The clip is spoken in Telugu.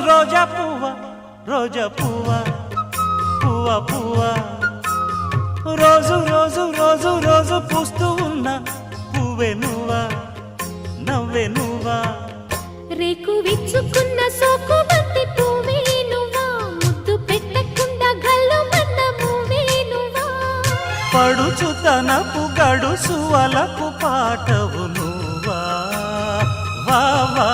రోజా పువ్వా రోజా పువ్వా పువ్వా పువ్వా రోజు రోజు రోజు రోజు పూస్తూ ఉన్న పువ్వే నువ్వా నవ్వే నువ్వా రేకు విచ్చుకున్న సోకు బంతి పువ్వే నువ్వా ముద్దు పెట్టకుండా గల్లు మన్న పువ్వే నువ్వా పడుచుతనపు గడుసు అలకు పాటవు నువ్వా వా వా